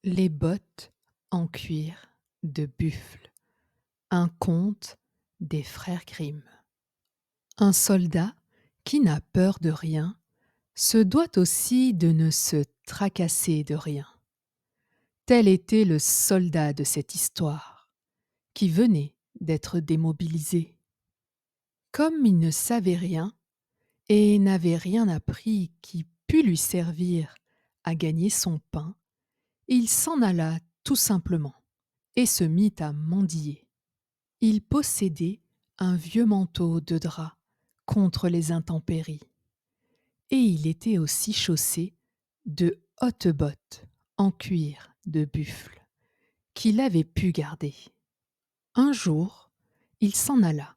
Les bottes en cuir de buffle. Un conte des frères Grimm. Un soldat qui n'a peur de rien se doit aussi de ne se tracasser de rien. Tel était le soldat de cette histoire, qui venait d'être démobilisé. Comme il ne savait rien et n'avait rien appris qui pût lui servir à gagner son pain, il s'en alla tout simplement et se mit à mendier. Il possédait un vieux manteau de drap contre les intempéries, et il était aussi chaussé de hautes bottes en cuir de buffle qu'il avait pu garder. Un jour, il s'en alla,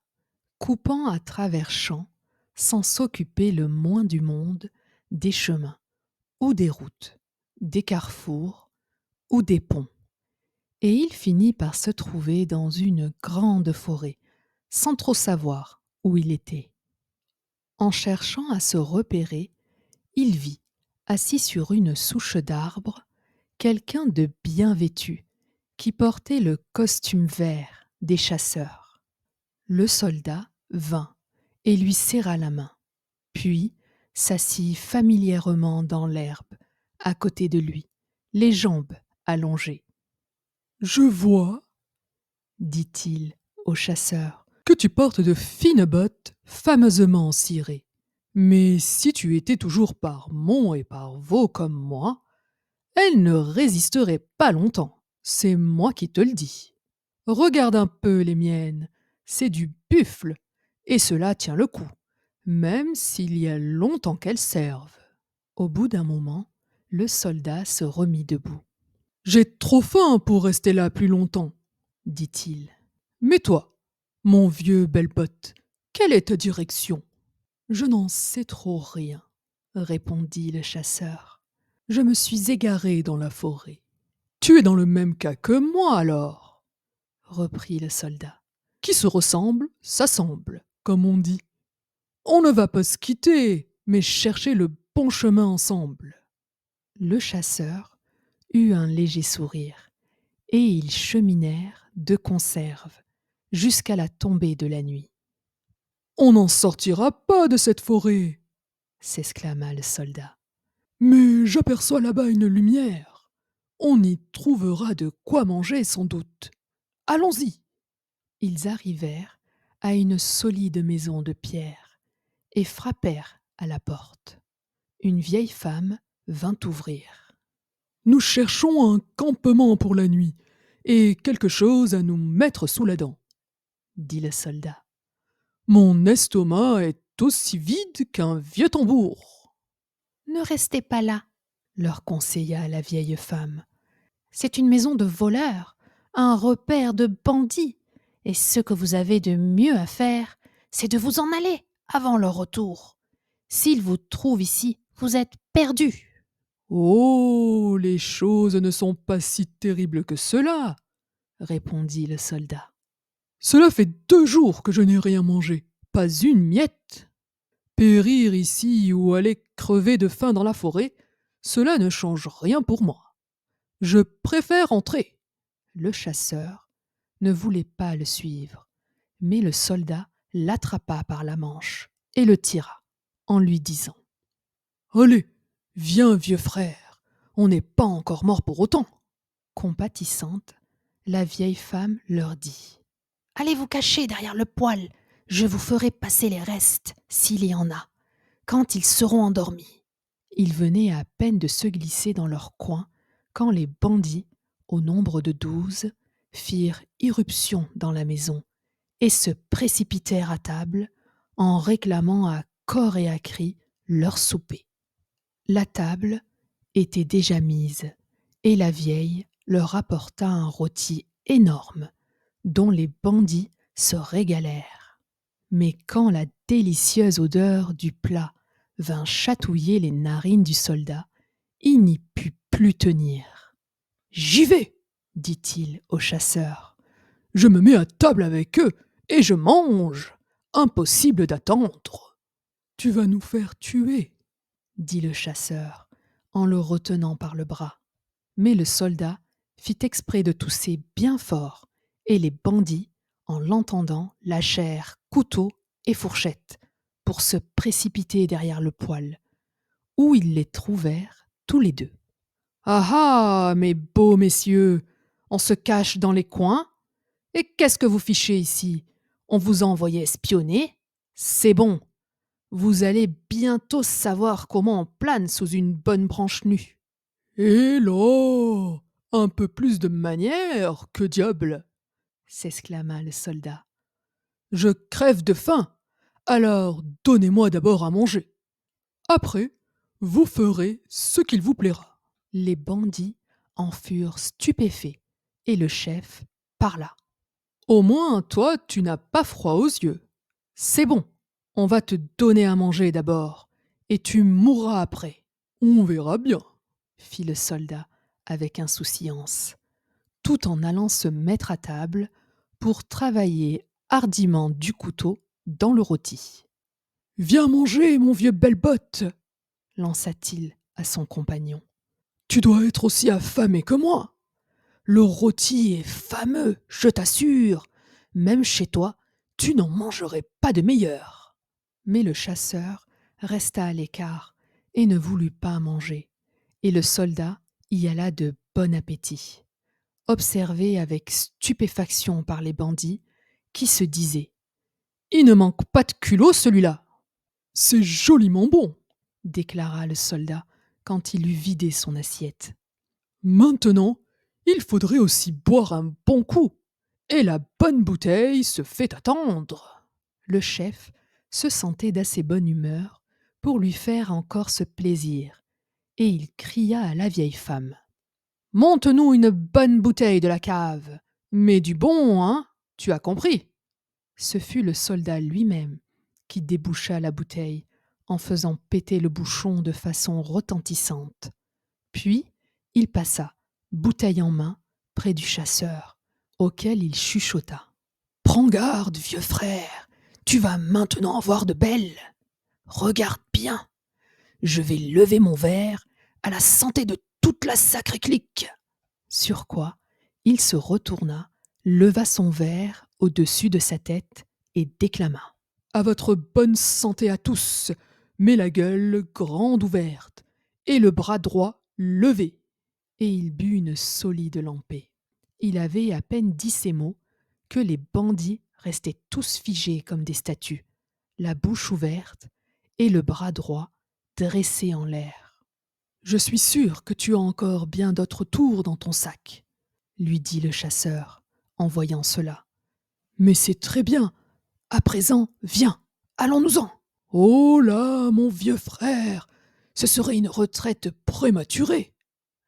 coupant à travers champs, sans s'occuper le moins du monde des chemins ou des routes, des carrefours ou des ponts. Et il finit par se trouver dans une grande forêt, sans trop savoir où il était. En cherchant à se repérer, il vit, assis sur une souche d'arbre, quelqu'un de bien vêtu, qui portait le costume vert des chasseurs. Le soldat vint et lui serra la main, puis s'assit familièrement dans l'herbe, à côté de lui, les jambes allongées. Je vois, Dit-il au chasseur. que tu portes de fines bottes fameusement cirées. Mais si tu étais toujours par monts et par vaux comme moi, elles ne résisteraient pas longtemps. C'est moi qui te le dis. Regarde un peu les miennes, c'est du buffle, et cela tient le coup, même s'il y a longtemps qu'elles servent. Au bout d'un moment, le soldat se remit debout, J'ai trop faim pour rester là plus longtemps, dit-il. mais toi, mon vieux belle-botte, quelle est ta direction? Je n'en sais trop rien, répondit le chasseur. Je me suis égaré dans la forêt. Tu es dans le même cas que moi alors, Reprit le soldat. qui se ressemble, s'assemble, comme on dit. On ne va pas se quitter, mais chercher le bon chemin ensemble. Le chasseur eut un léger sourire, et ils cheminèrent de conserve jusqu'à la tombée de la nuit. On n'en sortira pas de cette forêt. S'exclama le soldat. Mais j'aperçois là-bas une lumière. On y trouvera de quoi manger sans doute. Allons-y. Ils arrivèrent à une solide maison de pierre et frappèrent à la porte. Une vieille femme vint ouvrir. Nous cherchons un campement pour la nuit et quelque chose à nous mettre sous la dent, Dit le soldat. mon estomac est aussi vide qu'un vieux tambour. Ne restez pas là, leur conseilla la vieille femme. C'est une maison de voleurs, un repère de bandits, et ce que vous avez de mieux à faire, c'est de vous en aller avant leur retour. S'ils vous trouvent ici, vous êtes perdus. Oh, les choses ne sont pas si terribles que cela, Répondit le soldat. cela fait 2 jours que je n'ai rien mangé, pas une miette. Périr ici ou aller crever de faim dans la forêt, cela ne change rien pour moi. Je préfère entrer. Le chasseur ne voulait pas le suivre, mais le soldat l'attrapa par la manche et le tira, en lui disant: Allez, viens, vieux frère, on n'est pas encore mort pour autant. Compatissante, la vieille femme leur dit: Allez vous cacher derrière le poêle, je vous ferai passer les restes, s'il y en a, quand ils seront endormis. Ils venaient à peine de se glisser dans leur coin quand les bandits, au nombre de 12, firent irruption dans la maison et se précipitèrent à table en réclamant à corps et à cri leur souper. La table était déjà mise et la vieille leur apporta un rôti énorme dont les bandits se régalèrent. Mais quand la délicieuse odeur du plat vint chatouiller les narines du soldat, il n'y put plus tenir. J'y vais, Dit-il au chasseur. je me mets à table avec eux et je mange. Impossible d'attendre. Tu vas nous faire tuer. Dit le chasseur en le retenant par le bras. Mais le soldat fit exprès de tousser bien fort, et les bandits, en l'entendant, lâchèrent couteau et fourchette pour se précipiter derrière le poêle, où ils les trouvèrent tous les deux. Ah ah, mes beaux messieurs, on se cache dans les coins? Et qu'est-ce que vous fichez ici? On vous a envoyé espionner? C'est bon, vous allez bientôt savoir comment on plane sous une bonne branche nue. Et là, un peu plus de manière, que diable! S'exclama le soldat. Je crève de faim, alors donnez-moi d'abord à manger. Après, vous ferez ce qu'il vous plaira. Les bandits en furent stupéfaits, et le chef parla. Au moins, toi, tu n'as pas froid aux yeux. C'est bon, on va te donner à manger d'abord, et tu mourras après. On verra bien, Fit le soldat avec insouciance, tout en allant se mettre à table pour travailler hardiment du couteau dans le rôti. Viens manger, mon vieux belle-botte. Lança-t-il à son compagnon. Tu dois être aussi affamé que moi. Le rôti est fameux, je t'assure. Même chez toi, tu n'en mangerais pas de meilleur. Mais le chasseur resta à l'écart et ne voulut pas manger, et le soldat y alla de bon appétit, observé avec stupéfaction par les bandits qui se disaient: Il ne manque pas de culot, celui-là. C'est joliment bon, déclara le soldat quand il eut vidé son assiette. Maintenant, il faudrait aussi boire un bon coup. Et la bonne bouteille se fait attendre. Le chef se sentait d'assez bonne humeur pour lui faire encore ce plaisir, et il cria à la vieille femme: Monte-nous une bonne bouteille de la cave, mais du bon, hein, tu as compris. Ce fut le soldat lui-même qui déboucha la bouteille en faisant péter le bouchon de façon retentissante. Puis il passa, bouteille en main, près du chasseur, auquel il chuchota: Prends garde, vieux frère, tu vas maintenant avoir de belles. Regarde bien, je vais lever mon verre à la santé de toute la sacrée clique. Sur quoi il se retourna, leva son verre au-dessus de sa tête et déclama: À votre bonne santé à tous, mais la gueule grande ouverte et le bras droit levé. Et il but une solide lampée. Il avait à peine dit ces mots que les bandits restaient tous figés comme des statues, la bouche ouverte et le bras droit dressé en l'air. Je suis sûr que tu as encore bien d'autres tours dans ton sac, lui dit le chasseur en voyant cela. Mais c'est très bien. À présent, viens, allons-nous-en. Oh là, mon vieux frère, ce serait une retraite prématurée,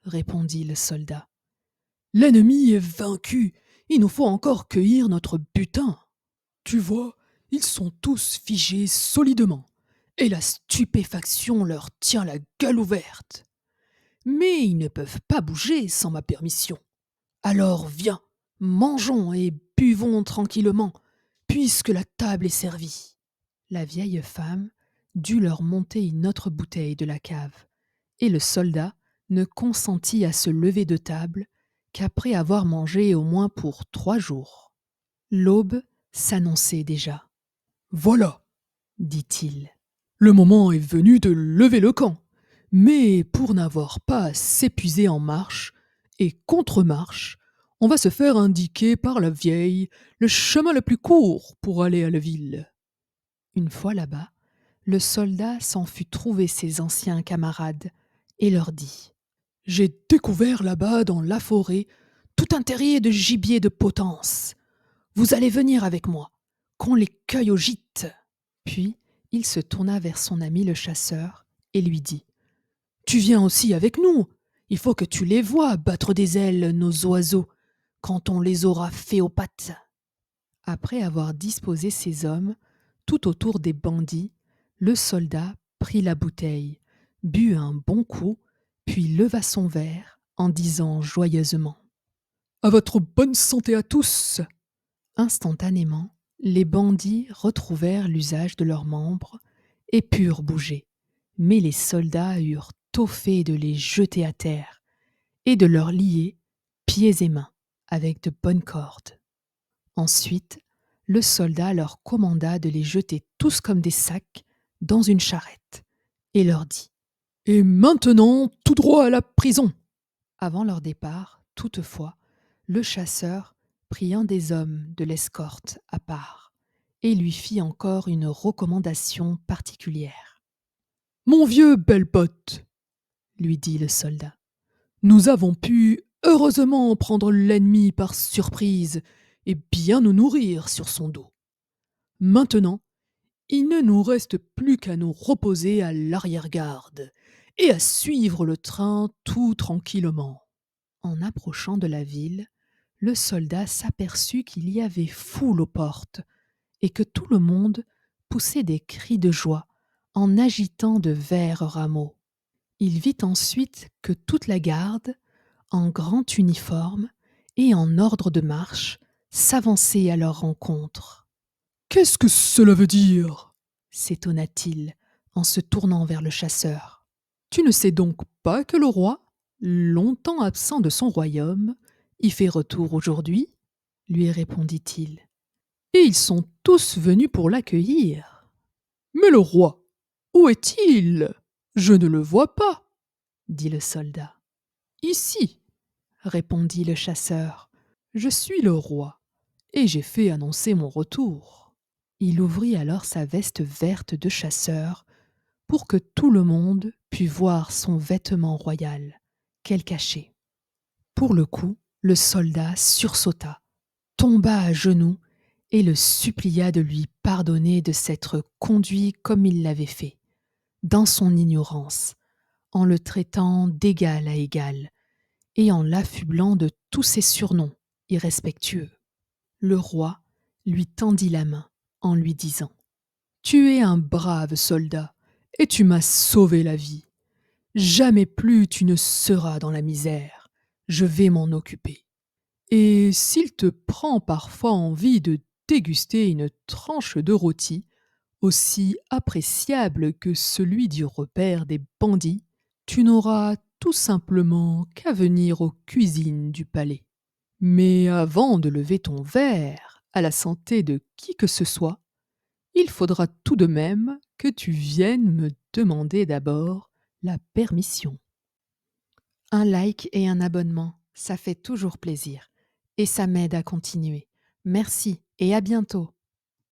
répondit le soldat. L'ennemi est vaincu, il nous faut encore cueillir notre butin. Tu vois, ils sont tous figés solidement, et la stupéfaction leur tient la gueule ouverte. Mais ils ne peuvent pas bouger sans ma permission. Alors viens, mangeons et buvons tranquillement, puisque la table est servie. La vieille femme dut leur monter une autre bouteille de la cave, et le soldat ne consentit à se lever de table qu'après avoir mangé au moins pour 3 jours. L'aube s'annonçait déjà. Voilà, dit-il. Le moment est venu de lever le camp. Mais pour n'avoir pas à s'épuiser en marche et contre-marche, on va se faire indiquer par la vieille le chemin le plus court pour aller à la ville. Une fois là-bas, le soldat s'en fut trouver ses anciens camarades et leur dit: J'ai découvert là-bas dans la forêt tout un terrier de gibier de potence. Vous allez venir avec moi, qu'on les cueille au gîte. Puis il se tourna vers son ami le chasseur et lui dit: Tu viens aussi avec nous. Il faut que tu les vois battre des ailes, nos oiseaux, quand on les aura fait aux pattes. Après avoir disposé ses hommes tout autour des bandits, le soldat prit la bouteille, but un bon coup, puis leva son verre en disant joyeusement: À votre bonne santé à tous. Instantanément, les bandits retrouvèrent l'usage de leurs membres et purent bouger, mais les soldats eurent tôt fait de les jeter à terre, et de leur lier pieds et mains avec de bonnes cordes. Ensuite, le soldat leur commanda de les jeter tous comme des sacs dans une charrette et leur dit: Et maintenant, tout droit à la prison. Avant leur départ, toutefois, le chasseur prit un des hommes de l'escorte à part et lui fit encore une recommandation particulière. Mon vieux Belle-Botte, Lui dit le soldat, nous avons pu heureusement prendre l'ennemi par surprise et bien nous nourrir sur son dos. Maintenant, il ne nous reste plus qu'à nous reposer à l'arrière-garde et à suivre le train tout tranquillement. en approchant de la ville, le soldat s'aperçut qu'il y avait foule aux portes et que tout le monde poussait des cris de joie en agitant de verts rameaux. Il vit ensuite que toute la garde, en grand uniforme et en ordre de marche, s'avançait à leur rencontre. Qu'est-ce que cela veut dire? S'étonna-t-il en se tournant vers le chasseur. Tu ne sais donc pas que le roi, longtemps absent de son royaume, y fait retour aujourd'hui? Lui répondit-il. Et ils sont tous venus pour l'accueillir. Mais le roi, où est-il? Je ne le vois pas. Dit le soldat. Ici, Répondit le chasseur. je suis le roi, et j'ai fait annoncer mon retour. Il ouvrit alors sa veste verte de chasseur pour que tout le monde pût voir son vêtement royal, qu'elle cachait. Pour le coup, le soldat sursauta, tomba à genoux et le supplia de lui pardonner de s'être conduit comme il l'avait fait, dans son ignorance, en le traitant d'égal à égal et en l'affublant de tous ses surnoms irrespectueux. Le roi lui tendit la main en lui disant: Tu es un brave soldat, et tu m'as sauvé la vie. Jamais plus tu ne seras dans la misère. Je vais m'en occuper. Et s'il te prend parfois envie de déguster une tranche de rôti, aussi appréciable que celui du repaire des bandits, tu n'auras tout simplement qu'à venir aux cuisines du palais. Mais avant de lever ton verre à la santé de qui que ce soit, il faudra tout de même que tu viennes me demander d'abord la permission. Un like et un abonnement, ça fait toujours plaisir et ça m'aide à continuer. Merci et à bientôt.